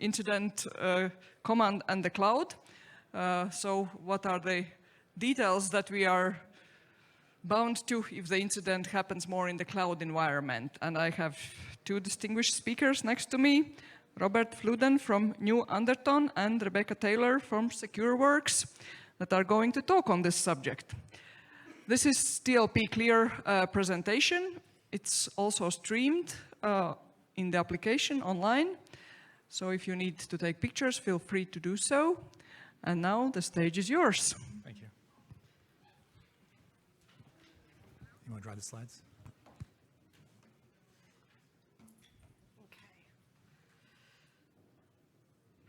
incident command and the cloud. So what are the details that we are bound to if the incident happens more in the cloud environment? And I have two distinguished speakers next to me, Robert Floodeen from New Anderton and Rebecca Taylor from Secureworks, that are going to talk on this subject. This is TLP Clear presentation. It's also streamed in the application online. So if you need to take pictures, feel free to do so. And now the stage is yours. Thank you. You want to drive the slides? Okay.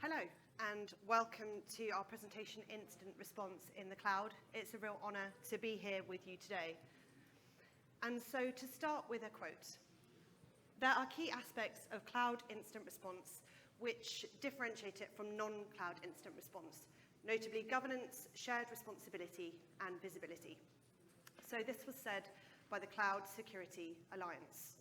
Hello, and welcome to our presentation, Incident Response in the Cloud. It's a real honor to be here with you today. And so to start with a quote, there are key aspects of cloud incident response which differentiate it from non-cloud incident response, notably governance, shared responsibility, and visibility. So this was said by the Cloud Security Alliance.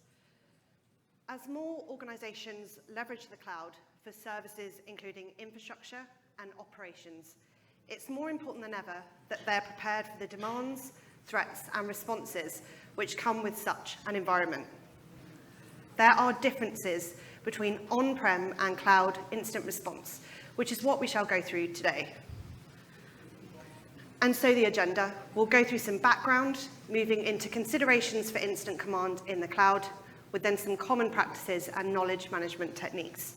As more organizations leverage the cloud for services including infrastructure and operations, it's more important than ever that they're prepared for the demands, threats, and responses which come with such an environment. There are differences between on-prem and cloud incident response, which is what we shall go through today. And so the agenda, we'll go through some background, moving into considerations for incident command in the cloud, with then some common practices and knowledge management techniques.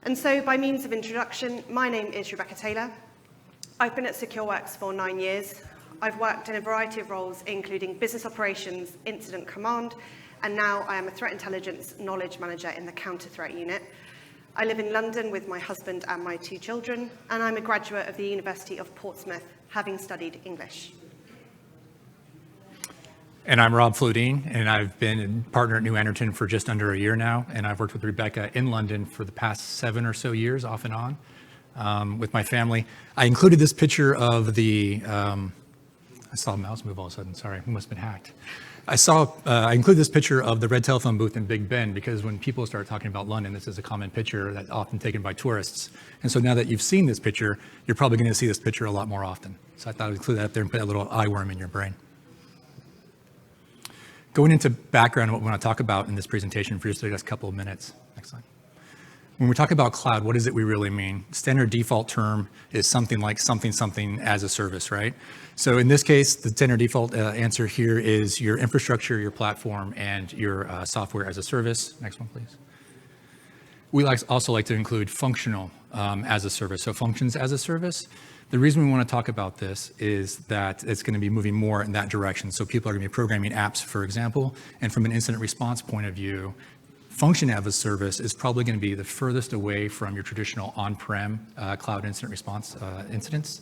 And so by means of introduction, my name is Rebecca Taylor. I've been at Secureworks for 9 years. I've worked in a variety of roles, including business operations, incident command, and now I am a threat intelligence knowledge manager in the counter-threat unit. I live in London with my husband and my 2 children, and I'm a graduate of the University of Portsmouth, having studied English. And I'm Rob Floodeen, and I've been a partner at New Anderton for just under a year now, and I've worked with Rebecca in London for the past 7 or so years, off and on, with my family. I included this picture of the, I saw a mouse move all of a sudden, sorry, we must have been hacked. I included this picture of the red telephone booth in Big Ben because when people start talking about London, this is a common picture that's often taken by tourists. And so now that you've seen this picture, you're probably going to see this picture a lot more often. So I thought I'd include that up there and put that little eye worm in your brain. Going into background, what we want to talk about in this presentation for just the next couple of minutes. Next slide. When we talk about cloud, what is it we really mean? Standard default term is something like something as a service, right? So in this case, the standard default answer here is your infrastructure, your platform, and your software as a service. Next one, please. We also like to include functional as a service. So functions as a service. The reason we want to talk about this is that it's going to be moving more in that direction. So people are going to be programming apps, for example, and from an incident response point of view, function as a service is probably going to be the furthest away from your traditional on-prem cloud incident response incidents.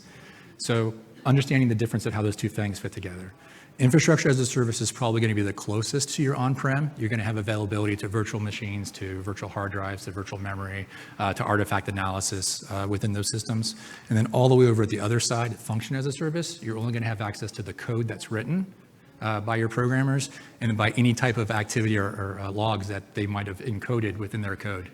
So understanding the difference of how those two things fit together. Infrastructure as a service is probably going to be the closest to your on-prem. You're going to have availability to virtual machines, to virtual hard drives, to virtual memory, to artifact analysis within those systems. And then all the way over at the other side, function as a service, you're only going to have access to the code that's written by your programmers and by any type of activity or logs that they might have encoded within their code.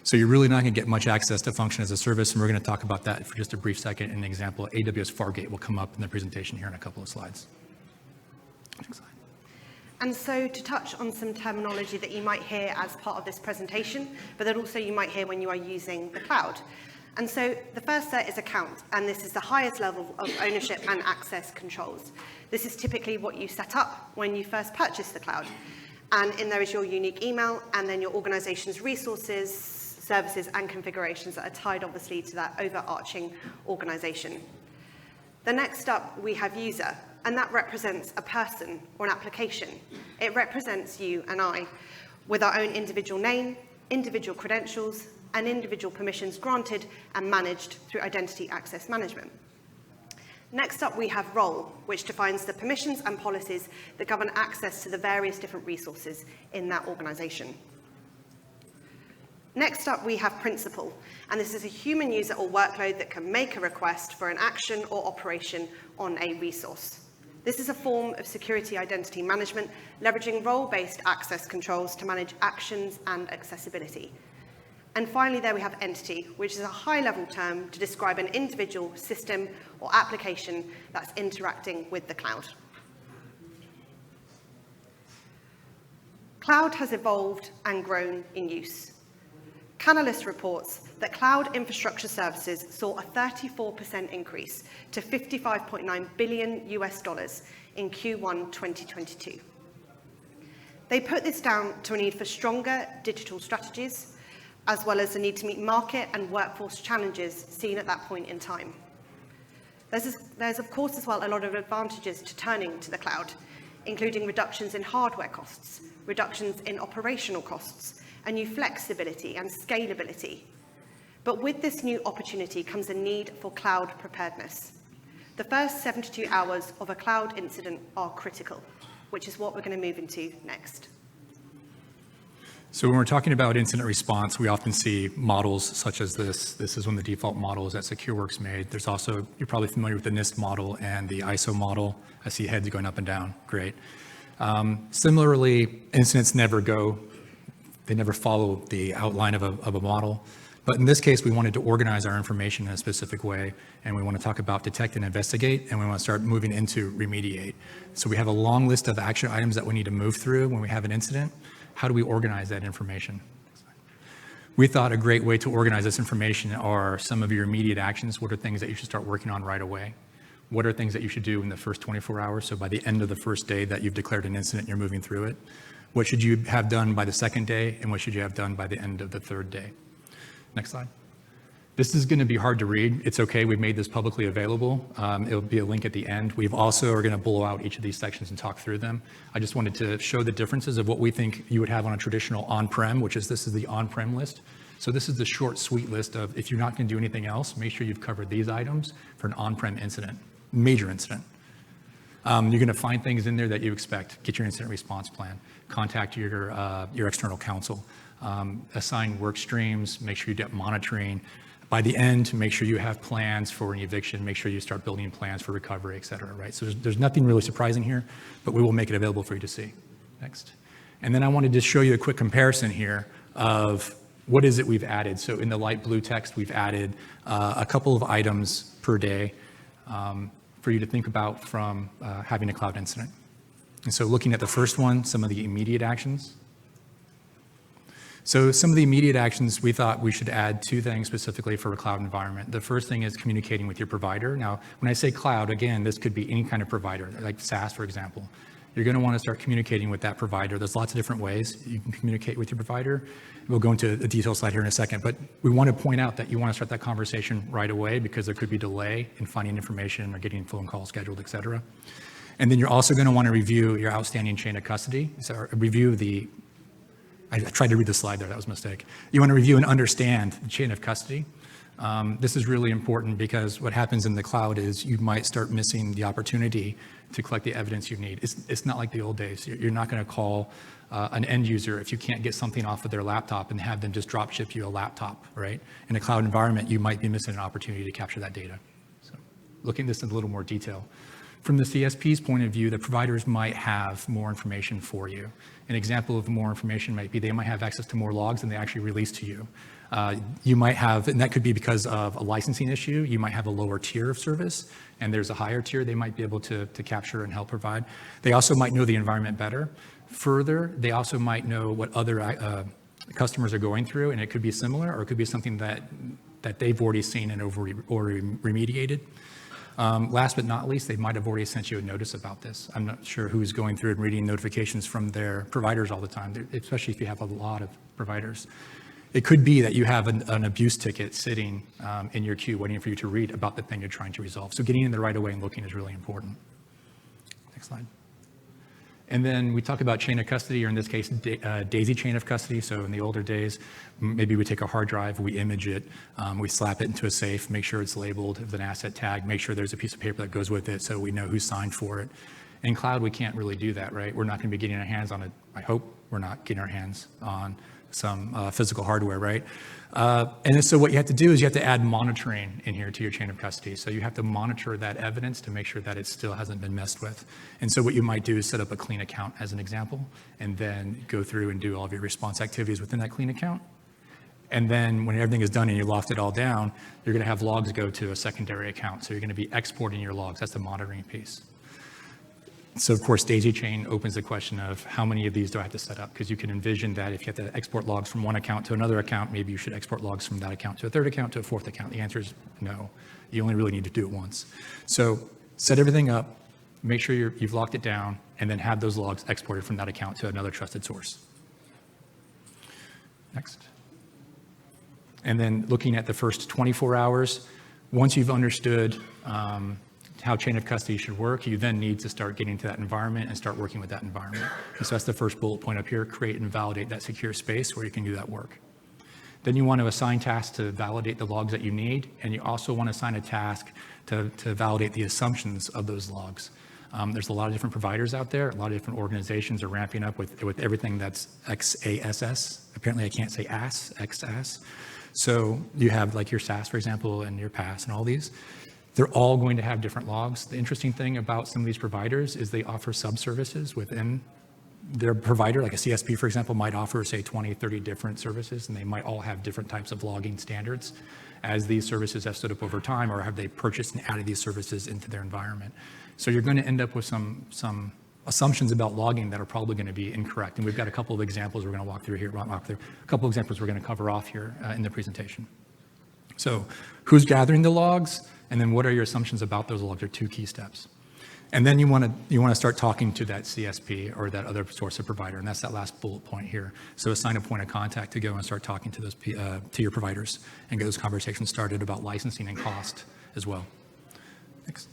So you're really not going to get much access to function as a service, and we're going to talk about that for just a brief second. An example, AWS Fargate will come up in the presentation here in a couple of slides. Next slide. And so to touch on some terminology that you might hear as part of this presentation, but that also you might hear when you are using the cloud. And so the first set is account, and this is the highest level of ownership and access controls. This is typically what you set up when you first purchase the cloud. And in there is your unique email, and then your organization's resources, services, and configurations that are tied obviously to that overarching organization. The next up, we have user, and that represents a person or an application. It represents you and I with our own individual name, individual credentials, and individual permissions granted and managed through identity access management. Next up, we have role, which defines the permissions and policies that govern access to the various different resources in that organization. Next up, we have principal, and this is a human user or workload that can make a request for an action or operation on a resource. This is a form of security identity management, leveraging role-based access controls to manage actions and accessibility. And finally, there we have entity, which is a high-level term to describe an individual, system, or application that's interacting with the cloud. Cloud has evolved and grown in use. Canalys reports that cloud infrastructure services saw a 34% increase to $55.9 billion in Q1 2022. They put this down to a need for stronger digital strategies, as well as the need to meet market and workforce challenges seen at that point in time. There's of course as well a lot of advantages to turning to the cloud, including reductions in hardware costs, reductions in operational costs, and new flexibility and scalability. But with this new opportunity comes a need for cloud preparedness. The first 72 hours of a cloud incident are critical, which is what we're going to move into next. So when we're talking about incident response, we often see models such as this. This is one of the default models that Secureworks made. There's also, you're probably familiar with the NIST model and the ISO model. I see heads going up and down. Great. Similarly, incidents they never follow the outline of a model. But in this case, we wanted to organize our information in a specific way, and we want to talk about detect and investigate, and we want to start moving into remediate. So we have a long list of action items that we need to move through when we have an incident. How do we organize that information? We thought a great way to organize this information are some of your immediate actions. What are things that you should start working on right away? What are things that you should do in the first 24 hours? So by the end of the first day that you've declared an incident, you're moving through it. What should you have done by the second day, and what should you have done by the end of the third day? Next slide. This is going to be hard to read. It's okay. We've made this publicly available. It'll be a link at the end. We've also are going to blow out each of these sections and talk through them. I just wanted to show the differences of what we think you would have on a traditional on-prem, this is the on-prem list. So this is the short, sweet list of if you're not going to do anything else, make sure you've covered these items for an on-prem incident, major incident. You're going to find things in there that you expect. Get your incident response plan. Contact your external counsel. Assign work streams. Make sure you get monitoring. By the end, make sure you have plans for an eviction. Make sure you start building plans for recovery, et cetera, right? So there's nothing really surprising here, but we will make it available for you to see. Next. And then I wanted to show you a quick comparison here of what is it we've added. So in the light blue text, we've added a couple of items per day for you to think about from having a cloud incident. And so looking at the first one, some of the immediate actions. So some of the immediate actions, we thought we should add two things specifically for a cloud environment. The first thing is communicating with your provider. Now, when I say cloud, again, this could be any kind of provider, like SaaS, for example. You're going to want to start communicating with that provider. There's lots of different ways you can communicate with your provider. We'll go into a detailed slide here in a second, but we want to point out that you want to start that conversation right away because there could be delay in finding information or getting phone calls scheduled, et cetera. And then you're also going to want to review your outstanding chain of custody. So review the, I tried to read the slide there, that was a mistake. You want to review and understand the chain of custody. This is really important because what happens in the cloud is you might start missing the opportunity to collect the evidence you need. It's not like the old days. You're not going to call an end user if you can't get something off of their laptop and have them just drop ship you a laptop, right? In a cloud environment, you might be missing an opportunity to capture that data. So looking at this in a little more detail. From the CSP's point of view, the providers might have more information for you. An example of more information might be they might have access to more logs than they actually release to you. You might have, and that could be because of a licensing issue, you might have a lower tier of service, and there's a higher tier they might be able to capture and help provide. They also might know the environment better. Further, they also might know what other customers are going through, and it could be similar, or it could be something that they've already seen and already remediated. Last but not least, they might have already sent you a notice about this. I'm not sure who's going through and reading notifications from their providers all the time, especially if you have a lot of providers. It could be that you have an abuse ticket sitting in your queue waiting for you to read about the thing you're trying to resolve. So getting in the right away and looking is really important. Next slide. And then we talk about chain of custody, or in this case, daisy chain of custody. So in the older days, maybe we take a hard drive, we image it, we slap it into a safe, make sure it's labeled with an asset tag, make sure there's a piece of paper that goes with it so we know who signed for it. In cloud, we can't really do that, right? We're not going to be getting our hands on it. I hope we're not getting our hands on some physical hardware, right? And so what you have to do is you have to add monitoring in here to your chain of custody. So you have to monitor that evidence to make sure that it still hasn't been messed with. And so what you might do is set up a clean account as an example, and then go through and do all of your response activities within that clean account. And then when everything is done and you locked it all down, you're going to have logs go to a secondary account. So you're going to be exporting your logs. That's the monitoring piece. So of course, daisy chain opens the question of how many of these do I have to set up? Because you can envision that if you have to export logs from one account to another account, maybe you should export logs from that account to a third account to a fourth account. The answer is no. You only really need to do it once. So set everything up, make sure you've locked it down, and then have those logs exported from that account to another trusted source. Next. And then looking at the first 24 hours, once you've understood how chain of custody should work, you then need to start getting to that environment and start working with that environment. And so that's the first bullet point up here, create and validate that secure space where you can do that work. Then you want to assign tasks to validate the logs that you need, and you also want to assign a task to validate the assumptions of those logs. There's a lot of different providers out there. A lot of different organizations are ramping up with everything that's XASS. Apparently I can't say ASS, XASS. So you have like your SAS, for example, and your PASS and all these. They're all going to have different logs. The interesting thing about some of these providers is they offer sub-services within their provider. Like a CSP, for example, might offer, say, 20, 30 different services, and they might all have different types of logging standards as these services have stood up over time, or have they purchased and added these services into their environment. So you're going to end up with some assumptions about logging that are probably going to be incorrect. And we've got a couple of examples we're going to walk through here, a couple of examples we're going to cover off here in the presentation. So who's gathering the logs? And then what are your assumptions about those logs are two key steps. And then you want to start talking to that CSP or that other source of provider, and that's that last bullet point here. So assign a point of contact to go and start talking to those to your providers and get those conversations started about licensing and cost as well. Next.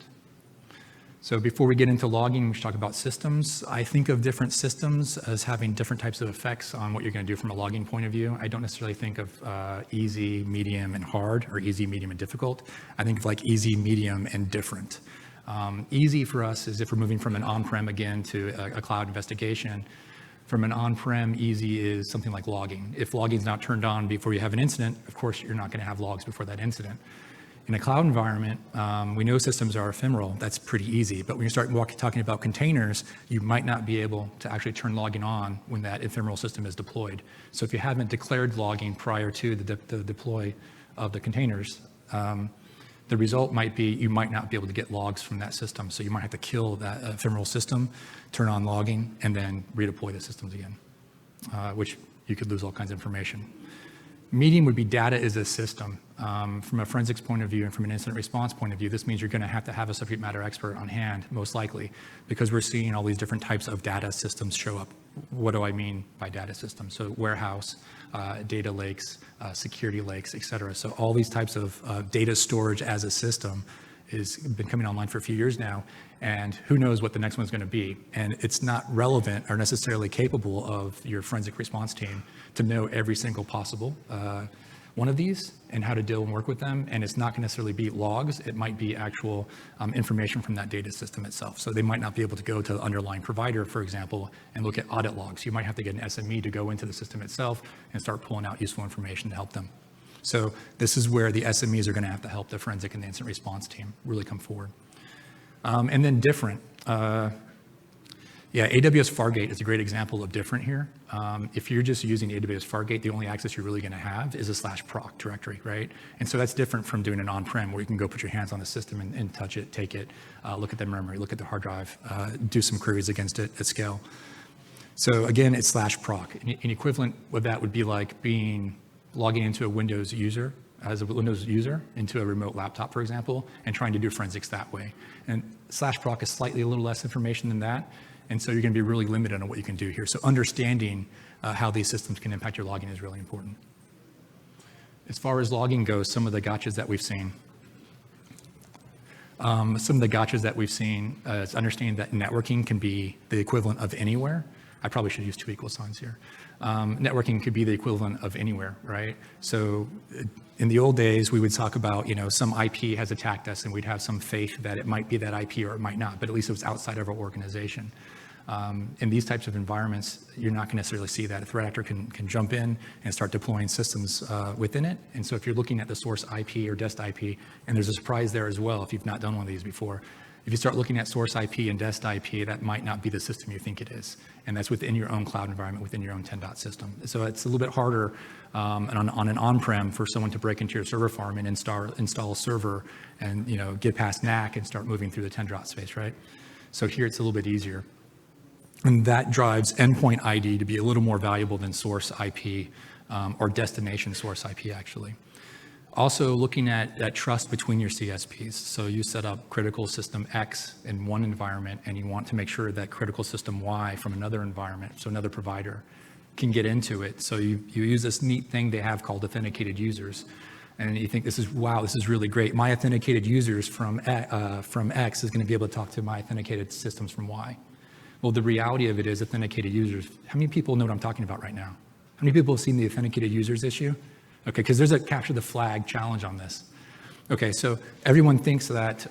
So before we get into logging, we should talk about systems. I think of different systems as having different types of effects on what you're going to do from a logging point of view. I don't necessarily think of easy, medium, and hard, or easy, medium, and difficult. I think of like easy, medium, and different. Easy for us is if we're moving from an on-prem again to a cloud investigation. From an on-prem, easy is something like logging. If logging is not turned on before you have an incident, of course, you're not going to have logs before that incident. In a cloud environment, we know systems are ephemeral. That's pretty easy. But when you start talking about containers, you might not be able to actually turn logging on when that ephemeral system is deployed. So if you haven't declared logging prior to the deploy of the containers, the result might be you might not be able to get logs from that system. So you might have to kill that ephemeral system, turn on logging, and then redeploy the systems again, which you could lose all kinds of information. Medium would be data is a system. From a forensics point of view and from an incident response point of view, this means you're going to have a subject matter expert on hand, most likely, because we're seeing all these different types of data systems show up. What do I mean by data systems? So warehouse, data lakes, security lakes, et cetera. So all these types of data storage as a system has been coming online for a few years now, and who knows what the next one's going to be. And it's not relevant or necessarily capable of your forensic response team to know every single possible one of these and how to deal and work with them. And it's not going to necessarily be logs. It might be actual information from that data system itself. So they might not be able to go to the underlying provider, for example, and look at audit logs. You might have to get an SME to go into the system itself and start pulling out useful information to help them. So this is where the SMEs are going to have to help the forensic and the incident response team really come forward. And then different. AWS Fargate is a great example of different here. If you're just using AWS Fargate, the only access you're really going to have is a /proc directory, right? And so that's different from doing an on-prem where you can go put your hands on the system and touch it, take it, look at the memory, look at the hard drive, do some queries against it at scale. So again, it's /proc. An equivalent of that would be like logging into a Windows user, as a Windows user, into a remote laptop, for example, and trying to do forensics that way. And /proc is slightly a little less information than that. And so you're going to be really limited on what you can do here. So understanding how these systems can impact your logging is really important. As far as logging goes, some of the gotchas that we've seen. Is understanding that networking can be the equivalent of anywhere. I probably should use 2 equal signs here. Networking could be the equivalent of anywhere, right? So in the old days, we would talk about, some IP has attacked us and we'd have some faith that it might be that IP or it might not, but at least it was outside of our organization. In these types of environments, you're not going to necessarily see that. A threat actor can jump in and start deploying systems within it. And so if you're looking at the source IP or dest IP, and there's a surprise there as well if you've not done one of these before, If you start looking at source IP and dest IP, that might not be the system you think it is. And that's within your own cloud environment, within your own 10 system. So it's a little bit harder on an on-prem for someone to break into your server farm and install a server and get past NAC and start moving through the 10 space, right? So here it's a little bit easier. And that drives endpoint ID to be a little more valuable than source IP or destination source IP, actually. Also looking at that trust between your CSPs. So you set up critical system X in one environment, and you want to make sure that critical system Y from another environment, so another provider, can get into it. So you use this neat thing they have called authenticated users. And you think, wow, this is really great. My authenticated users from X is going to be able to talk to my authenticated systems from Y. Well, the reality of it is authenticated users. How many people know what I'm talking about right now? How many people have seen the authenticated users issue? Okay, because there's a capture the flag challenge on this. Okay, so everyone thinks that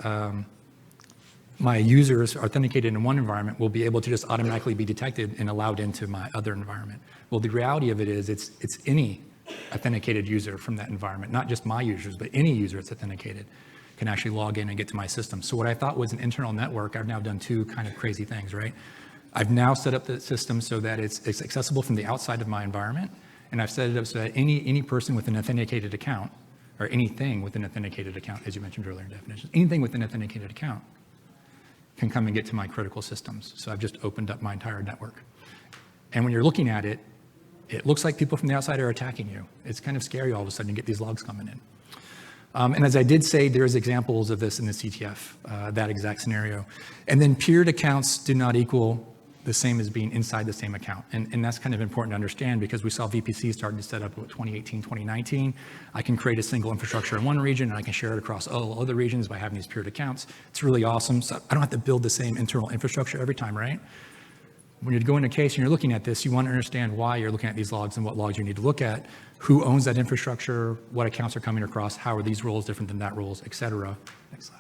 my users are authenticated in one environment will be able to just automatically be detected and allowed into my other environment. Well, the reality of it is it's any authenticated user from that environment, not just my users, but any user that's authenticated can actually log in and get to my system. So what I thought was an internal network, I've now done two kind of crazy things, right? I've now set up the system so that it's accessible from the outside of my environment. And I've set it up so that any person with an authenticated account, or anything with an authenticated account, as you mentioned earlier in definitions, anything with an authenticated account can come and get to my critical systems. So I've just opened up my entire network. And when you're looking at it, it looks like people from the outside are attacking you. It's kind of scary all of a sudden to get these logs coming in. And as I did say, there's examples of this in the CTF, that exact scenario. And then peered accounts do not equal the same as being inside the same account. And that's kind of important to understand because we saw VPC starting to set up with 2018, 2019. I can create a single infrastructure in one region and I can share it across all other regions by having these peered accounts. It's really awesome. So I don't have to build the same internal infrastructure every time, right? When you're going to a case and you're looking at this, you want to understand why you're looking at these logs and what logs you need to look at, who owns that infrastructure, what accounts are coming across, how are these roles different than that roles, et cetera. Next slide.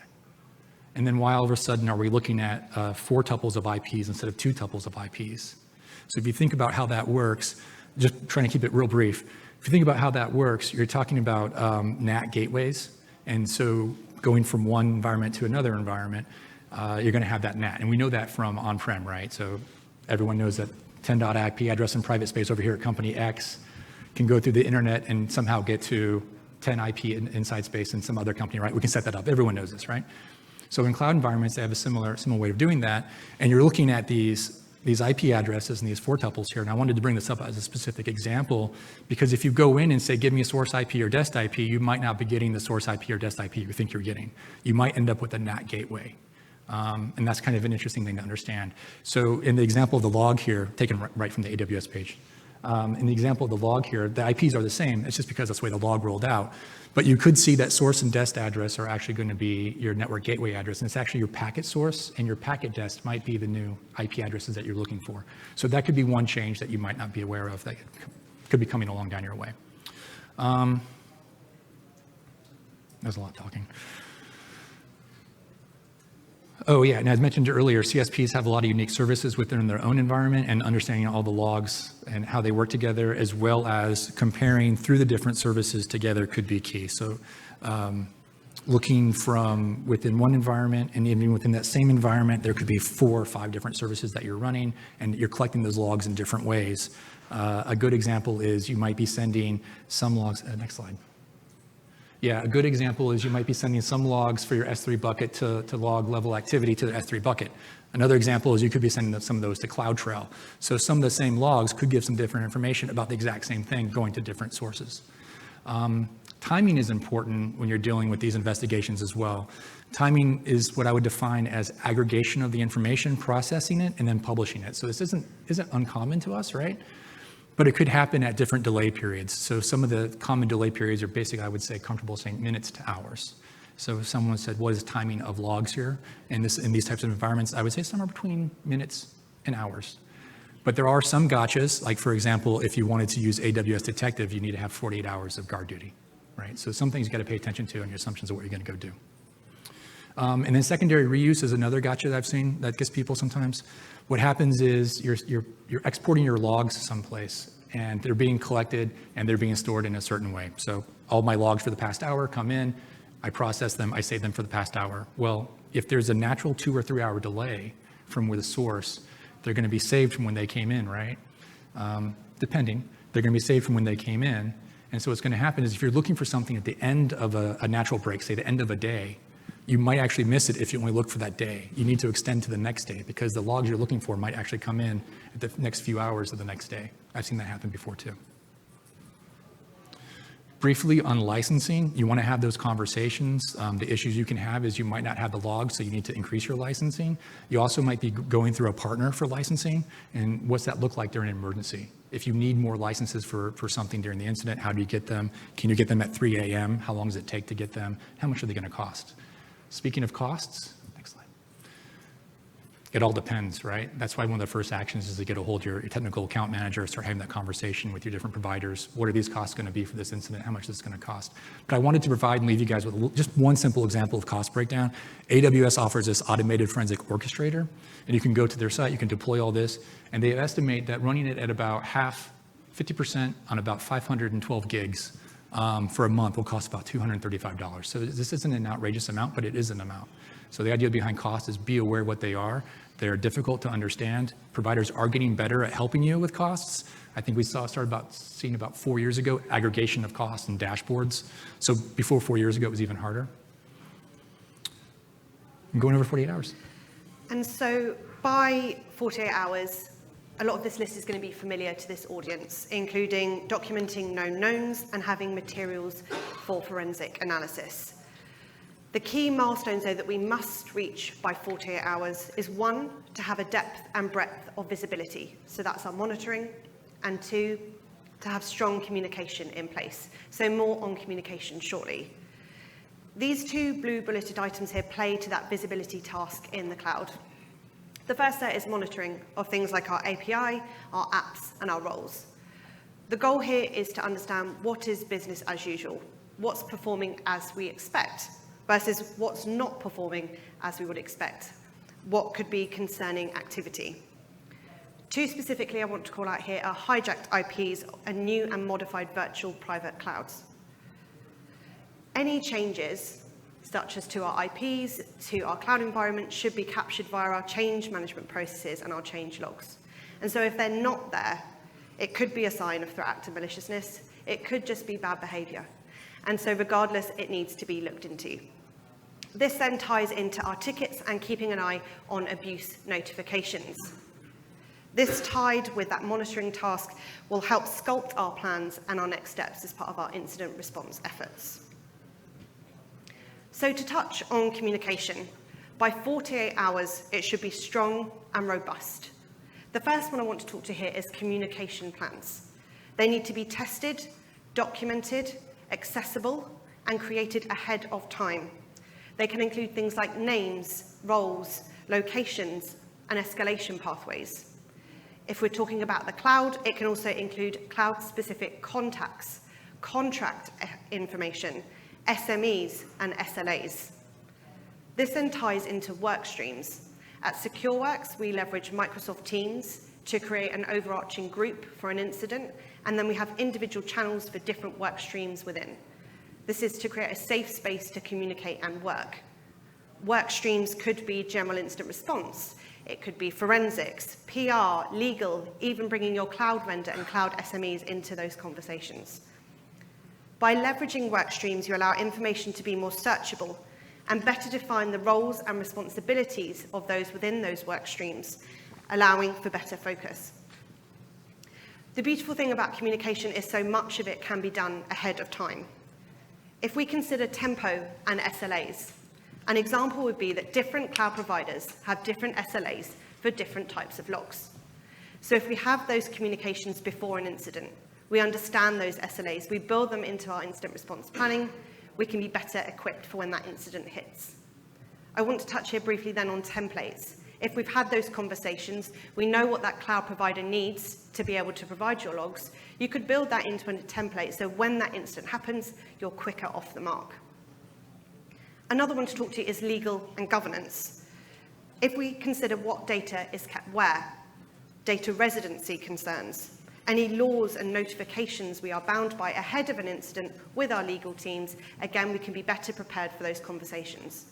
And then why all of a sudden are we looking at 4 tuples of IPs instead of 2 tuples of IPs? So if you think about how that works, just trying to keep it real brief, if you think about how that works, you're talking about NAT gateways. And so going from one environment to another environment, you're going to have that NAT. And we know that from on-prem, right? So everyone knows that 10.IP address in private space over here at company X can go through the internet and somehow get to 10 IP inside space in some other company, right? We can set that up. Everyone knows this, right? So in cloud environments, they have a similar way of doing that. And you're looking at these IP addresses and these 4 tuples here. And I wanted to bring this up as a specific example, because if you go in and say, give me a source IP or dest IP, you might not be getting the source IP or dest IP you think you're getting. You might end up with a NAT gateway. And that's kind of an interesting thing to understand. So in the example of the log here, taken right from the AWS page, in the example of the log here, the IPs are the same. It's just because that's the way the log rolled out. But you could see that source and dest address are actually going to be your network gateway address. And it's actually your packet source, and your packet dest might be the new IP addresses that you're looking for. So that could be one change that you might not be aware of that could be coming along down your way. There's a lot talking. Oh yeah, and as mentioned earlier, CSPs have a lot of unique services within their own environment, and understanding all the logs and how they work together, as well as comparing through the different services together could be key. So looking from within one environment, and even within that same environment, there could be 4 or 5 different services that you're running, and you're collecting those logs in different ways. A good example is you might be sending some logs, next slide. Yeah, a good example is you might be sending some logs for your S3 bucket to log level activity to the S3 bucket. Another example is you could be sending some of those to CloudTrail. So some of the same logs could give some different information about the exact same thing going to different sources. Timing is important when you're dealing with these investigations as well. Timing is what I would define as aggregation of the information, processing it, and then publishing it. So this isn't uncommon to us, right? But it could happen at different delay periods. So some of the common delay periods are basically, I would say, comfortable saying minutes to hours. So if someone said, what is timing of logs here? In these types of environments, I would say somewhere between minutes and hours. But there are some gotchas, like for example, if you wanted to use AWS Detective, you need to have 48 hours of guard duty, right? So some things you gotta pay attention to and your assumptions of what you're gonna go do. And then secondary reuse is another gotcha that I've seen that gets people sometimes. What happens is you're exporting your logs someplace, and they're being collected and they're being stored in a certain way. So all my logs for the past hour come in, I process them, I save them for the past hour. Well, If there's a natural 2 or 3 hour delay from where the source, they're going to be saved from when they came in, right? Depending, they're going to be saved from when they came in. And so what's going to happen is if you're looking for something at the end of a natural break, say the end of a day, you might actually miss it if you only look for that day. You need to extend to the next day because the logs you're looking for might actually come in at the next few hours of the next day. I've seen that happen before too. Briefly on licensing, you want to have those conversations. The issues you can have is you might not have the logs, so you need to increase your licensing. You also might be going through a partner for licensing, and what's that look like during an emergency? If you need more licenses for something during the incident, how do you get them? Can you get them at 3 a.m.? How long does it take to get them? How much are they going to cost? Speaking of costs, next slide. It all depends, right? That's why one of the first actions is to get a hold of your technical account manager, start having that conversation with your different providers. What are these costs going to be for this incident? How much is this going to cost? But I wanted to provide and leave you guys with just one simple example of cost breakdown. AWS offers this automated forensic orchestrator, and you can go to their site, you can deploy all this, and they estimate that running it at about 50% on about 512 gigs for a month will cost about $235. So this isn't an outrageous amount, but it is an amount. So the idea behind cost is be aware what they are. They're difficult to understand. Providers are getting better at helping you with costs. I think we started seeing about 4 years ago, aggregation of costs and dashboards. So before 4 years ago, it was even harder. I'm going over 48 hours. And so by 48 hours, a lot of this list is going to be familiar to this audience, including documenting known knowns and having materials for forensic analysis. The key milestones, though, that we must reach by 48 hours is 1, to have a depth and breadth of visibility. So that's our monitoring. And 2, to have strong communication in place. So more on communication shortly. These 2 blue bulleted items here play to that visibility task in the cloud. The first set is monitoring of things like our API, our apps, and our roles. The goal here is to understand what is business as usual, what's performing as we expect, versus what's not performing as we would expect, what could be concerning activity. 2 specifically I want to call out here are hijacked IPs and new and modified virtual private clouds. Any changes, such as to our IPs, to our cloud environment, should be captured via our change management processes and our change logs. And so if they're not there, it could be a sign of threat actor maliciousness. It could just be bad behavior. And so regardless, it needs to be looked into. This then ties into our tickets and keeping an eye on abuse notifications. This, tied with that monitoring task, will help sculpt our plans and our next steps as part of our incident response efforts. So to touch on communication, by 48 hours, it should be strong and robust. The first one I want to talk to here is communication plans. They need to be tested, documented, accessible, and created ahead of time. They can include things like names, roles, locations, and escalation pathways. If we're talking about the cloud, it can also include cloud-specific contacts, contract information, SMEs, and SLAs. This then ties into work streams. At Secureworks, we leverage Microsoft Teams to create an overarching group for an incident, and then we have individual channels for different work streams within. This is to create a safe space to communicate and work. Work streams could be general incident response. It could be forensics, PR, legal, even bringing your cloud vendor and cloud SMEs into those conversations. By leveraging work streams, you allow information to be more searchable and better define the roles and responsibilities of those within those work streams, allowing for better focus. The beautiful thing about communication is so much of it can be done ahead of time. If we consider tempo and SLAs, an example would be that different cloud providers have different SLAs for different types of logs. So if we have those communications before an incident, we understand those SLAs, we build them into our incident response planning, we can be better equipped for when that incident hits. I want to touch here briefly then on templates. If we've had those conversations, we know what that cloud provider needs to be able to provide your logs, you could build that into a template so when that incident happens, you're quicker off the mark. Another one to talk to is legal and governance. If we consider what data is kept where, data residency concerns, any laws and notifications we are bound by ahead of an incident with our legal teams, again, we can be better prepared for those conversations.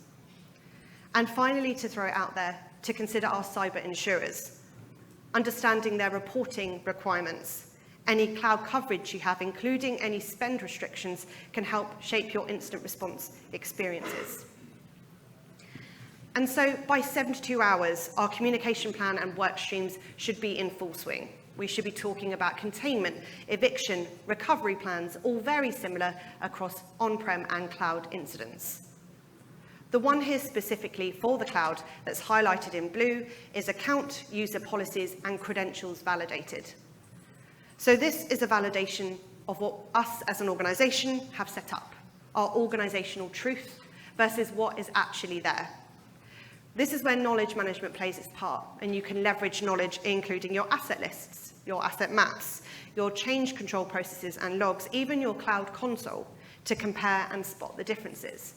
And finally, to throw it out there, to consider our cyber insurers, understanding their reporting requirements. Any cloud coverage you have, including any spend restrictions, can help shape your incident response experiences. And so by 72 hours, our communication plan and work streams should be in full swing. We should be talking about containment, eviction, recovery plans, all very similar across on-prem and cloud incidents. The one here specifically for the cloud that's highlighted in blue is account, user policies, and credentials validated. So this is a validation of what us as an organization have set up, our organizational truth versus what is actually there. This is where knowledge management plays its part, and you can leverage knowledge, including your asset lists, your asset maps, your change control processes and logs, even your cloud console, to compare and spot the differences.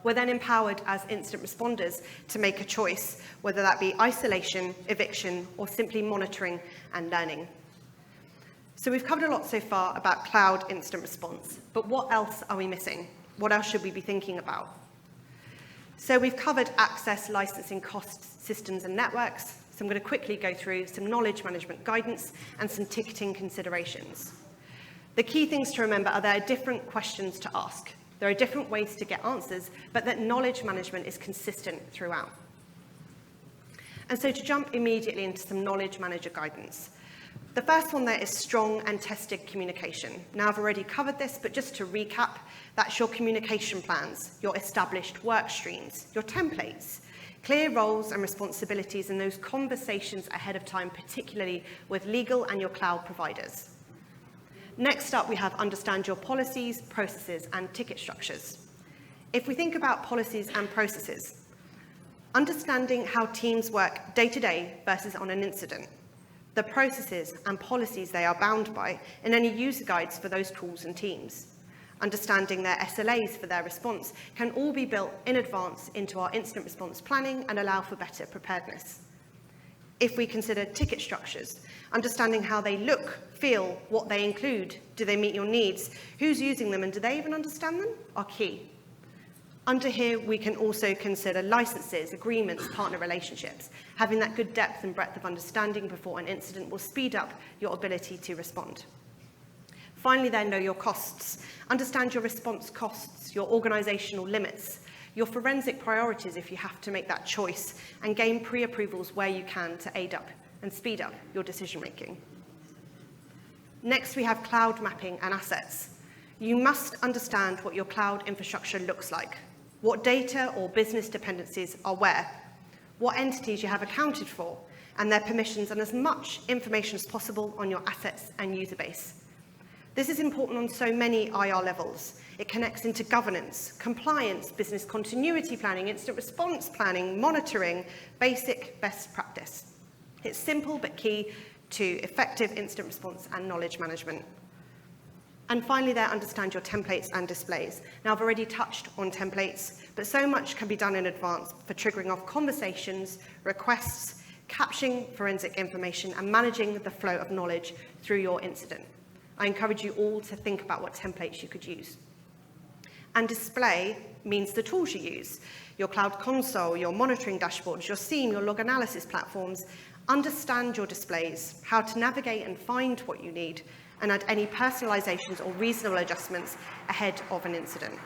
We're then empowered as incident responders to make a choice, whether that be isolation, eviction, or simply monitoring and learning. So we've covered a lot so far about cloud incident response, but what else are we missing? What else should we be thinking about? So we've covered access, licensing costs, systems, and networks. So I'm going to quickly go through some knowledge management guidance and some ticketing considerations. The key things to remember are there are different questions to ask. There are different ways to get answers, but that knowledge management is consistent throughout. And so to jump immediately into some knowledge manager guidance. The first one there is strong and tested communication. Now, I've already covered this, but just to recap, that's your communication plans, your established work streams, your templates, clear roles and responsibilities in those conversations ahead of time, particularly with legal and your cloud providers. Next up, we have understand your policies, processes, and ticket structures. If we think about policies and processes, understanding how teams work day to day versus on an incident, the processes and policies they are bound by, and any user guides for those tools and teams. Understanding their SLAs for their response can all be built in advance into our incident response planning and allow for better preparedness. If we consider ticket structures, understanding how they look, feel, what they include, do they meet your needs, who's using them, and do they even understand them, are key. Under here, we can also consider licenses, agreements, partner relationships. Having that good depth and breadth of understanding before an incident will speed up your ability to respond. Finally, then, know your costs. Understand your response costs, your organizational limits, your forensic priorities if you have to make that choice, and gain pre-approvals where you can to aid up and speed up your decision-making. Next, we have cloud mapping and assets. You must understand what your cloud infrastructure looks like, what data or business dependencies are where, what entities you have accounted for, and their permissions, and as much information as possible on your assets and user base. This is important on so many IR levels. It connects into governance, compliance, business continuity planning, incident response planning, monitoring, basic best practice. It's simple but key to effective incident response and knowledge management. And finally there, understand your templates and displays. Now, I've already touched on templates, but so much can be done in advance for triggering off conversations, requests, capturing forensic information, and managing the flow of knowledge through your incident. I encourage you all to think about what templates you could use. And display means the tools you use, your cloud console, your monitoring dashboards, your SIEM, your log analysis platforms. Understand your displays, how to navigate and find what you need, and add any personalizations or reasonable adjustments ahead of an incident.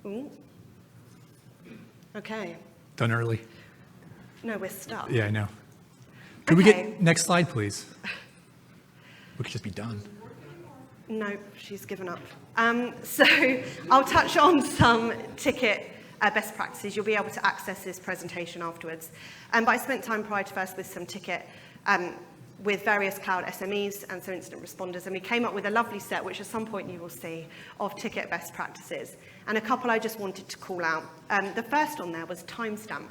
Ooh. Okay. Done early. No, we're stuck. Yeah, I know. Could we get next slide, please? We could just be done. No, she's given up. So I'll touch on some ticket best practices. You'll be able to access this presentation afterwards. But I spent time prior to first with some ticket with various cloud SMEs and some incident responders, and we came up with a lovely set, which at some point you will see, of ticket best practices. And a couple I just wanted to call out. The first on there was timestamp.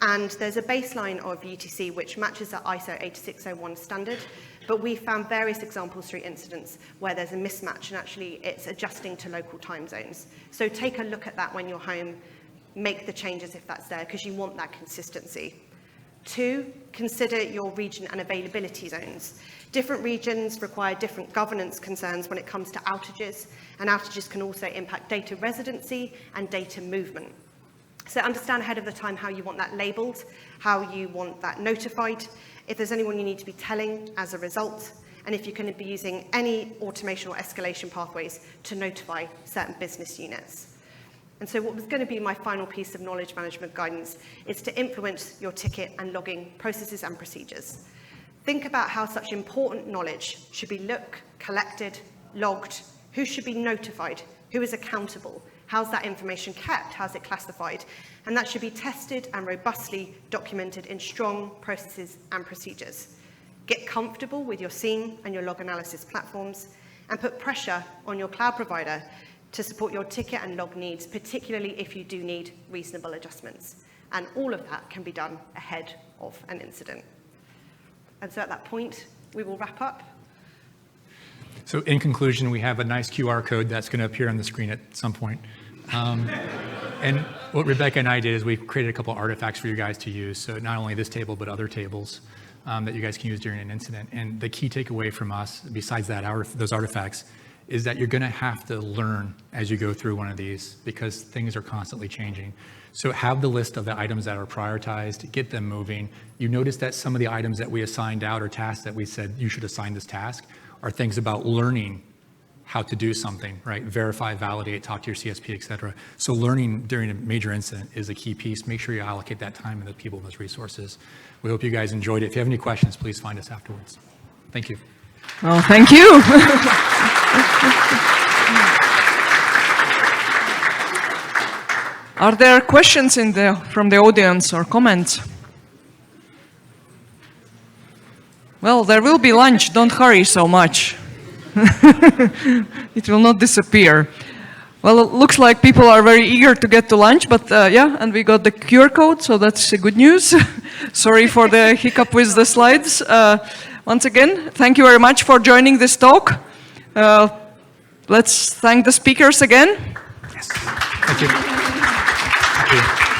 And there's a baseline of UTC which matches that ISO 8601 standard, but we found various examples through incidents where there's a mismatch and actually it's adjusting to local time zones. So take a look at that when you're home, make the changes if that's there, because you want that consistency. 2, consider your region and availability zones. Different regions require different governance concerns when it comes to outages, and outages can also impact data residency and data movement. So understand ahead of the time how you want that labelled, how you want that notified, if there's anyone you need to be telling as a result, and if you're going to be using any automation or escalation pathways to notify certain business units. And so what was going to be my final piece of knowledge management guidance is to influence your ticket and logging processes and procedures. Think about how such important knowledge should be collected, logged, who should be notified, who is accountable, how's that information kept, how's it classified, and that should be tested and robustly documented in strong processes and procedures. Get comfortable with your SIEM and your log analysis platforms, and put pressure on your cloud provider to support your ticket and log needs, particularly if you do need reasonable adjustments. And all of that can be done ahead of an incident. And so at that point, we will wrap up. So in conclusion, we have a nice QR code that's going to appear on the screen at some point. And what Rebecca and I did is we created a couple artifacts for you guys to use. So not only this table, but other tables that you guys can use during an incident. And the key takeaway from us, besides that, those artifacts, is that you're going to have to learn as you go through one of these because things are constantly changing. So have the list of the items that are prioritized, get them moving. You notice that some of the items that we assigned out or tasks that we said you should assign this task are things about learning how to do something, right? Verify, validate, talk to your CSP, et cetera. So learning during a major incident is a key piece. Make sure you allocate that time and the people and those resources. We hope you guys enjoyed it. If you have any questions, please find us afterwards. Thank you. Well, thank you. Are there questions from the audience or comments? Well, there will be lunch. Don't hurry so much. It will not disappear. Well, it looks like people are very eager to get to lunch, but yeah, and we got the QR code, so that's good news. Sorry for the hiccup with the slides. Once again, thank you very much for joining this talk. Let's thank the speakers again. Yes. Thank you. Thank you.